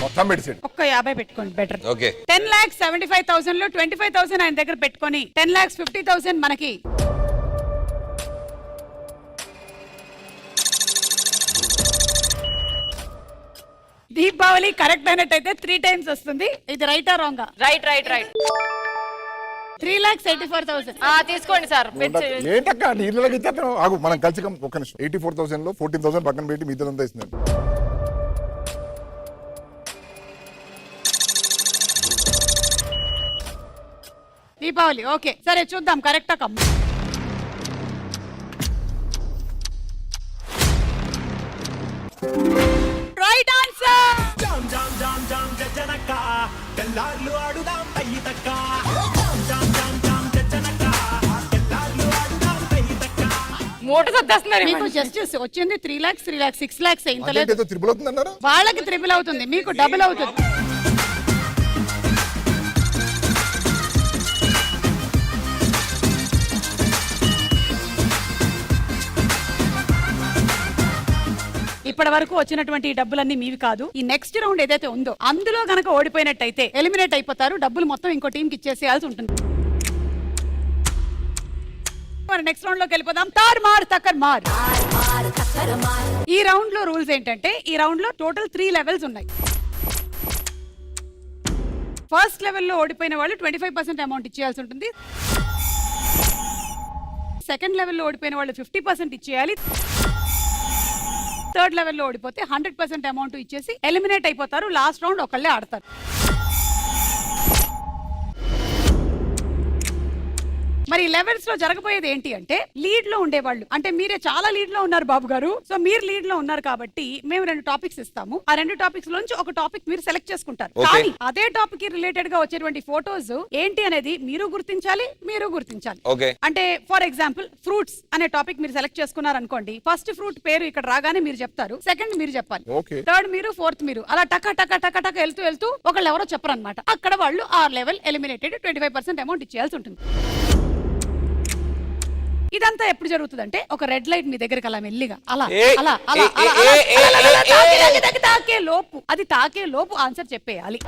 మొత్తం మెడిసిన్ ఒక్క 50 పెట్టుకోండి బెటర్. ఓకే. 10,75,000 లో 25,000 ఆయన దగ్గర పెట్టుకొని 10,50,000 మనకి. దీపావళి కరెక్ట్ అయినట్టయితే 3 టైమ్స్ వస్తుంది. ఇది రైటా రాంగా? రైట్ 3,84,000. తీసుకోండి సార్. ఏంటక్క నీళ్ళకి ఇచ్చేస్తాను. ఆగు, మనం కలిసి ఒక నిమిషం. 84,000 లో 14,000 పక్కన పెట్టి మిగతాదంతా ఇస్తున్నాను. దీపావళి ఓకే సరే చూద్దాం కరెక్టా కమ్. Right answer. మూట సర్దేస్తున్నారు. మీకు జస్ట్ వచ్చింది 3 lakhs 3 lakhs 6 lakhs ఇంత లేదు. అదేంటి ఏదో త్రిబుల్ అవుతుంది అన్నారు? వాళ్ళకి త్రిబుల్ అవుతుంది, మీకు డబుల్ అవుతుంది. ఇప్పటి వరకు వచ్చినటువంటి ఈ డబ్బులన్నీ మీవి కాదు. ఈ నెక్స్ట్ రౌండ్ ఏదైతే ఉందో అందులో గనక ఓడిపోయినట్టయితే ఎలిమినేట్ అయిపోతారు. డబ్బులు మొత్తం ఇంకో టీం కి ఇచ్చేసేయాల్సి ఉంటుంది. నెక్స్ట్ రౌండ్ లోకి వెళ్ళిపోదాం. తార్మార్ తక్కర్మార్. ఈ రౌండ్ లో రూల్స్ ఏంటంటే ఈ రౌండ్ లో టోటల్ 3 లెవెల్స్ ఉన్నాయి. ఫస్ట్ లెవెల్ లో ఓడిపోయిన వాళ్ళు 25% అమౌంట్ ఇచ్చేయాల్సి ఉంటుంది. సెకండ్ లెవెల్ లో ఓడిపోయిన వాళ్ళు 50% ఇచ్చేయాలి. థర్డ్ లెవెల్ లో ఓడిపోతే 100% అమౌంట్ ఇచ్చేసి ఎలిమినేట్ అయిపోతారు. లాస్ట్ రౌండ్ ఒకళ్ళే ఆడతారు. మరి లెవెల్స్ లో జరగబోయేది ఏంటి అంటే లీడ్ లో ఉండేవాళ్ళు, అంటే మీరే చాలా లీడ్ లో ఉన్నారు బాబు గారు. సో మీరు లీడ్ లో ఉన్నారు కాబట్టి మేము 2 టాపిక్స్ ఇస్తాము. ఆ 2 టాపిక్స్ లోంచి ఒక టాపిక్ మీరు సెలెక్ట్ చేసుకుంటారు. కానీ అదే టాపిక్ కి రిలేటెడ్ గా వచ్చేటువంటి ఫోటోస్ ఏంటి అనేది మీరు గుర్తించాలి, మీరు గుర్తించాలి. అంటే ఫర్ ఎగ్జాంపుల్ ఫ్రూట్స్ అనే టాపిక్ మీరు సెలెక్ట్ చేసుకున్నారు అనుకోండి. ఫస్ట్ ఫ్రూట్ పేరు ఇక్కడ రాగానే మీరు చెప్తారు, సెకండ్ మీరు చెప్పాలి, థర్డ్ మీరు, ఫోర్త్ మీరు, అలా టక టక టక టక వెళ్తూ ఒకళ్ళు ఎవరో చెప్పరు అనమాట. అక్కడ వాళ్ళు ఆ లెవెల్ ఎలిమినేటెడ్ 25% అమౌంట్ ఇచ్చేయాల్సి ఉంటుంది. ఇదంతా ఎప్పుడు జరుగుతుందంటే ఒక రెడ్ లైట్ మీ దగ్గరికి అలా మెల్లిగా అలా అలా అలా తాకే లోపు, అది తాకే లోపు ఆన్సర్ చెప్పేయాలి.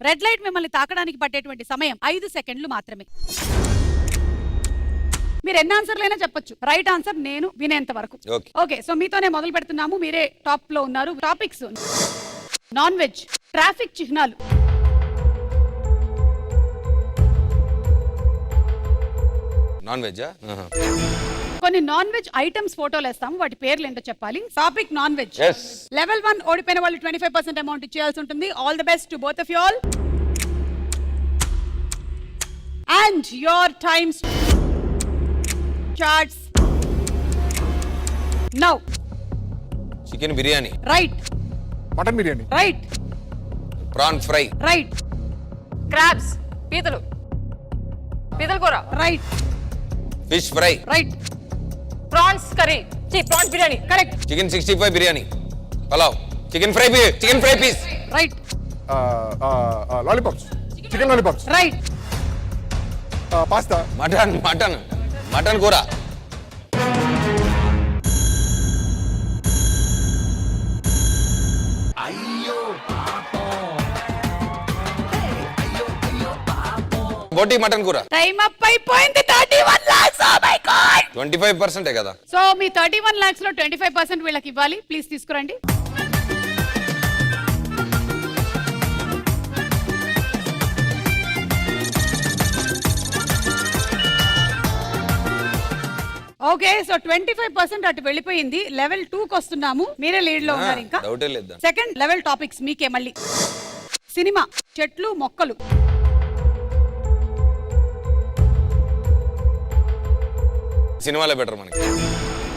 రెడ్ లైట్ మిమ్మల్ని తాకడానికి పట్టేటువంటి సమయం 5 సెకండ్లు మాత్రమే. మీరు ఎన్ని ఆన్సర్లైనా చెప్పొచ్చు. రైట్ ఆన్సర్ నేను వినేంత వరకు. ఓకే, సో మీతోనే మొదలు పెడుతున్నాము. మీరే టాప్ లో ఉన్నారు. టాపిక్స్ నాన్ వెజ్, ట్రాఫిక్ చిహ్నాలు, నాన్ వెజ్, కొన్ని నాన్ వెజ్ ఐటమ్స్ ఫోటోలు వేస్తాము, వాటి పేర్లు ఏంటో చెప్పాలి. Topic non veg. లెవెల్ 1 ఓడిపోయిన వాళ్ళు 25% అమౌంట్ ఇచ్చేయాల్సి ఉంటుంది. All the best to both of you all. And your times starts now. Chicken biryani. Right. Mutton biryani. Right. Prawn fry. Right. Crabs, పీతలు, పీతల కూర. Right. Fish fry. Right. Prawns curry, prawns biryani. Correct. Chicken 65 biryani. Pulao. Chicken fry piece. Right. Lollipops, chicken lollipops. Right. Pasta. Mutton కూర. బోటి మటన్ కూర. టైం అప్ అయిపోయింది. 31 lakhs. Oh my God. 25% కదా. సో మీ 31 lakhs లో 25% వీళ్ళకి ఇవ్వాలి. ప్లీజ్ తీసుకురండి. ఓకే, సో 25% అటు వెళ్ళిపోయింది. లెవెల్ 2 కి వస్తున్నాము. మీరే లీడ్ లో ఉన్నారు. ఇంకా డౌటే లేదు. సెకండ్ లెవెల్ టాపిక్స్ మీకే మళ్ళీ. సినిమా, చెట్లు, మొక్కలు. సినిమాలో బెటర్ మనకి.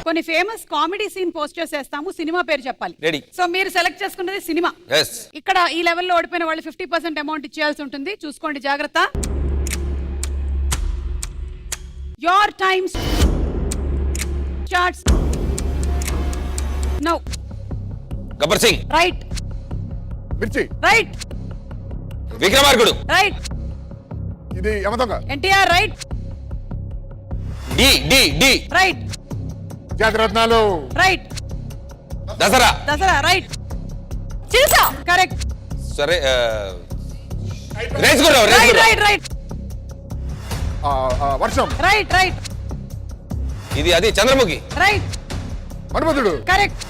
కొన్ని ఫేమస్ కామెడీ సీన్ పోస్టర్స్ వేస్తాము, సినిమా పేరు చెప్పాలి. రెడీ. సో మీరు సెలెక్ట్ చేసుకున్నది సినిమా. Yes. ఇక్కడ ఈ లెవెల్లో ఓడిపోయిన వాళ్ళు 50% అమౌంట్ ఇచ్చేయాల్సి ఉంటుంది. చూసుకోండి జాగ్రత్త. Your times starts now. Gabbar Singh. Right. Mirchi. Right. Vikramarkudu. Right. ఇది Yamadonga. NTR. Right. D D D. Right. Jathiratnalu. Right. Dasara. Dasara. Right. Chirutha. Correct. సరే Racegurram. Right right right. Varsham. Right right. ఇది అది Chandramukhi. Right. Manmadhudu. Correct.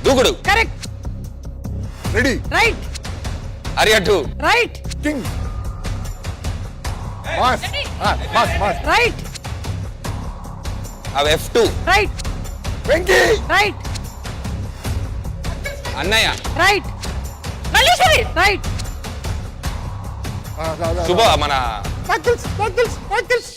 Dookudu. Correct. Ready. Right. అరియట్టు. Right. King. Mass. Mass mass. Right. అవి F2. Right. Venky. Right. Annayya. Right. Malliswari. Right. శుభ మన మైకిల్స్. మైకిల్స్. మైకిల్స్.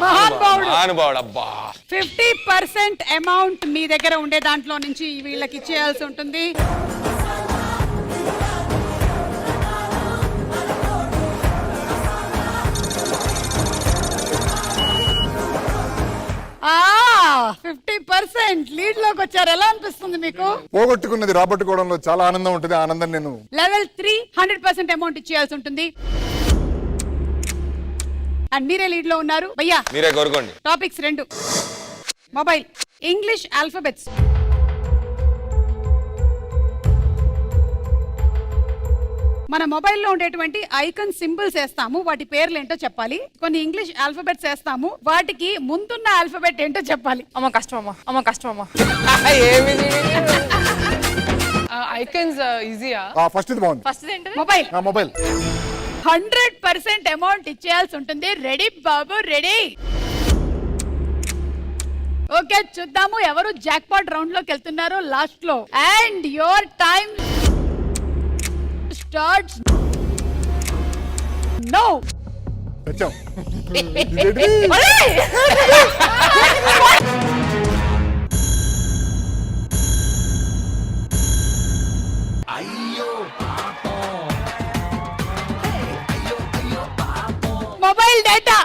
మహానుభావుడు. అబ్బా 50% అమౌంట్ మీ దగ్గర ఉండే దాంట్లో నుంచి వీళ్ళకి ఇచ్చేయాల్సి ఉంటుంది. ఆ 50% లీడ్ లోకి వచ్చారు. ఎలా అనిపిస్తుంది మీకు? పోగొట్టుకున్నది రాబట్టుకోవడంలో చాలా ఆనందం ఉంటుంది. ఆనందం నేను లెవెల్ 3 100% అమౌంట్ ఇచ్చేయాల్సి ఉంటుంది. అండ్ మీరే లీడ్ లో ఉన్నారు. భయ్యా మీరే కోరుకోండి. టాపిక్స్ 2. మొబైల్. English alphabets. మన మొబైల్లో ఉండేటువంటి ఐకాన్ సింబల్స్ వేస్తాము, వాటి పేర్లు ఏంటో చెప్పాలి. కొన్ని ఇంగ్లీష్ ఆల్ఫాబెట్స్ వేస్తాము, వాటికి ముందున్న ఆల్ఫాబెట్ ఏంటో చెప్పాలి. అమ్మ కష్టమమ్మా. అమ్మ కష్టమమ్మా. Icons easier. ఫస్ట్ ఇది బాగుంది. ఫస్ట్ ఏంటది? మొబైల్. మొబైల్. 100% అమౌంట్ ఇచ్చేయాల్సి ఉంటుంది. రెడీ బాబు? రెడీ. ఓకే చూద్దాము ఎవరు జాక్ పాట్ రౌండ్ లోకి వెళ్తున్నారో లాస్ట్ లో. And your time starts now. వచ్చాం. Mobile data.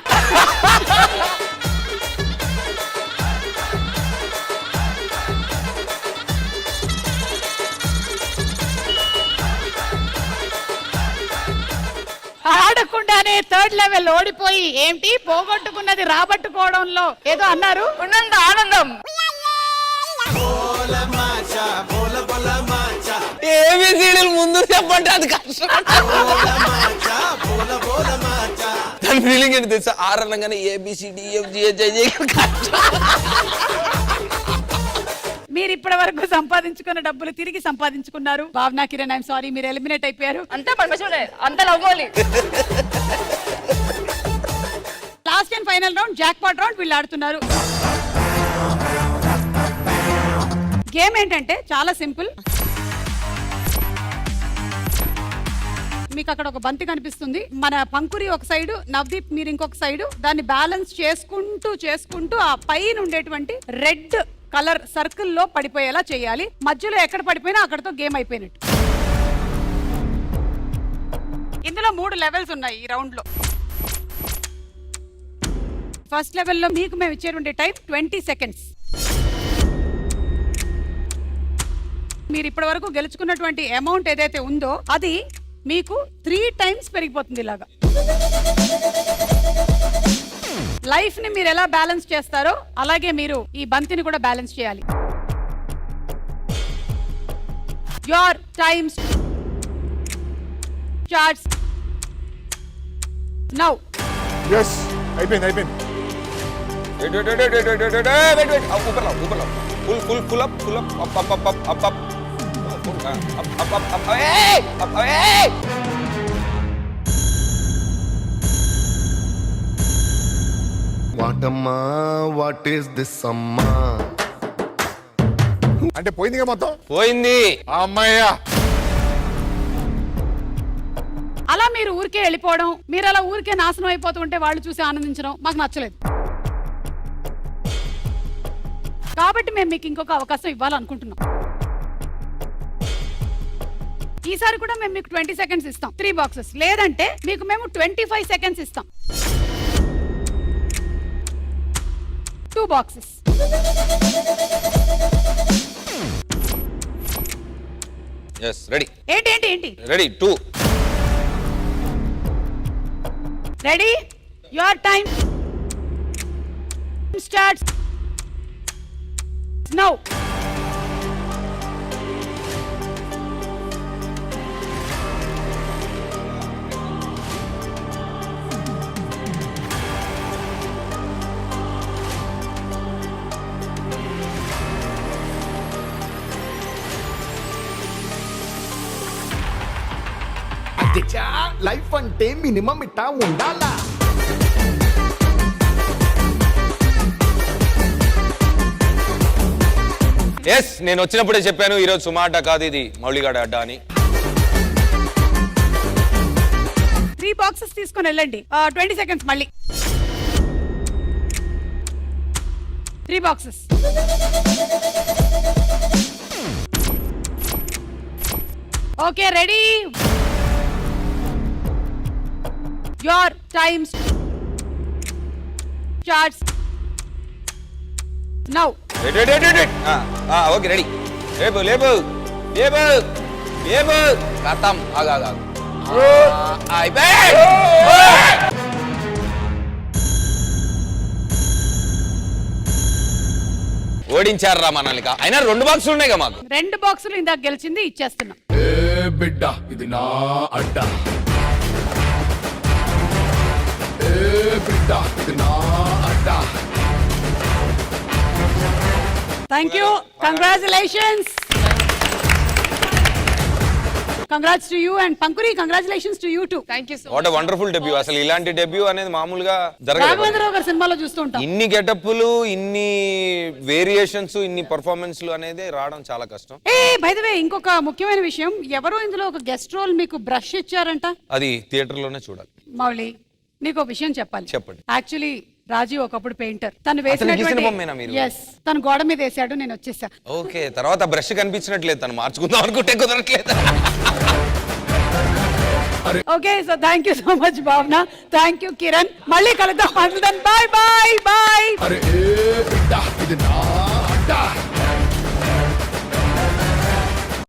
ఆడకుండానే 3rd లెవెల్ ఓడిపోయి ఏంటి పోగొట్టుకున్నది రాబట్టుకోవడంలో ఏదో అన్నారు. ఉన్నంత ఆనందం. ఏబిసిడీలు ముందు చెప్పండి, అది కష్టం. దాని ఫీలింగ్ ఏంటి తెలుసా? ఆరణంగానే ABCDEFGHIJ కష్టం. మీరు ఇప్పటి వరకు సంపాదించుకున్న డబ్బులు తిరిగి సంపాదించుకున్నారు. భావన, కిరణ్, ఐఎమ్ సారీ, మీరు ఎలిమినేట్ అయిపోయారు. అంతా పరమేశ్వరే, అంతా నవ్వాలి. Last and final round jackpot round వీళ్ళు ఆడుతున్నారు. గేమ్ ఏంటంటే చాలా సింపుల్. మీకు అక్కడ ఒక బంతి కనిపిస్తుంది. మన పంకురి ఒక సైడు, నవదీప్ మీరు ఇంకొక సైడు. దాన్ని బ్యాలెన్స్ చేసుకుంటూ ఆ పైన ఉండేటువంటి రెడ్ కలర్ సర్కిల్ లో పడిపోయేలా చేయాలి. మధ్యలో ఎక్కడ పడిపోయినా అక్కడతో గేమ్ అయిపోయినట్టు. ఇందులో 3 లెవెల్స్ ఉన్నాయి ఈ రౌండ్ లో. ఫస్ట్ లెవెల్లో మీకు మేము ఇచ్చేటువంటి టైం 20 సెకండ్స్. మీరు ఇప్పటి వరకు గెలుచుకున్నటువంటి అమౌంట్ ఏదైతే ఉందో అది మీకు 3 టైమ్స్ పెరిగిపోతుంది. ఇలాగా లైఫ్ ని మీరు ఎలా బ్యాలెన్స్ చేస్తారో అలాగే మీరు ఈ బంతిని కూడా బ్యాలెన్స్ చేయాలి. Your times starts now. yes అయిపోయింది. Pull up. Up. వాటమ్మా వాట్ ఈస్ దిస్ అమ్మా? అంటే పోయిందిగా మొత్తం. పోయింది. అమ్మాయ్యా అలా మీరు ఊరికే వెళ్ళిపోవడం, మీరు అలా ఊరికే నాశనం అయిపోతుంటే వాళ్ళు చూసి ఆనందించడం మాకు నచ్చలేదు. కాబట్టి మేము మీకు ఇంకొక అవకాశం ఇవ్వాలనుకుంటున్నాం. ఈసారి కూడా మేము మీకు 20 seconds ఇస్తాం, 3 boxes. లేదంటే మీకు మేము 25 seconds ఇస్తాం, 2 boxes. yes రెడీ ఏంటి ఏంటి ఏంటి ready 2 ready. Your time starts now. Life అంటే మినిమం ఇట్టా ఉండాలా. ఎస్ నేను వచ్చినప్పుడే చెప్పాను ఈరోజు సుమా అడ్డా కాదు, ఇది మౌళిగాడ అడ్డా అని. 3 boxes తీసుకొని వెళ్ళండి. 20 seconds మళ్ళీ. 3 boxes. Okay ready. Your time starts now. Okay ready. లేపు లేపు లేపు లేపు కథం. ఆగా ఓడించారా మనల్ని. అయినా 2 బాక్సులు ఉన్నాయి కదా మాకు. 2 బాక్సులు ఇందాక గెలిచింది ఇచ్చేస్తున్నాం. బిడ్డ ఇది నా అడ్డా, బిడ్డ ఇది నా అడ్డా. Thank you, congratulations. Congrats to you and Pankhuri, congratulations to you too. Thank you so what much. A wonderful debut. అసలు ఇలాంటి డెబ్యూ అనేది మామూలుగా జరగదు. రాఘవేంద్రరావు గారి సినిమాలో చూస్తూ ఉంటాం. ఇన్ని గెటప్లు, ఇన్ని వేరియేషన్స్, ఇన్ని పర్ఫార్మెన్స్లు అనేది రావడం చాలా కష్టం. బై ది వే ఇంకొక ముఖ్యమైన విషయం, ఎవరో ఇందులో ఒక గెస్ట్ రోల్ మీకు బ్రష్ ఇచ్చారంట. అది థియేటర్ లోనే చూడాలి. మౌలి నీకు ఒక విషయం చెప్పాలి. చెప్పండి. యాక్చువల్లీ రాజీవ్ ఒకప్పుడు పెయింటర్. తను గీసిన బొమ్మేనా మీరు? వేసినటువంటి తను గోడ మీద వేసాడు, నేను వచ్చేసా. ఓకే, తర్వాత బ్రష్ కనిపించినట్లేదు, తను మార్చుకుందాం అనుకుంటే కుదరట్లేదు. Okay, so thank you so much Bhavana, thank you Kiran. మళ్ళీ కలుద్దాం. Bye bye bye. అరే బిడ్డ ఇది నా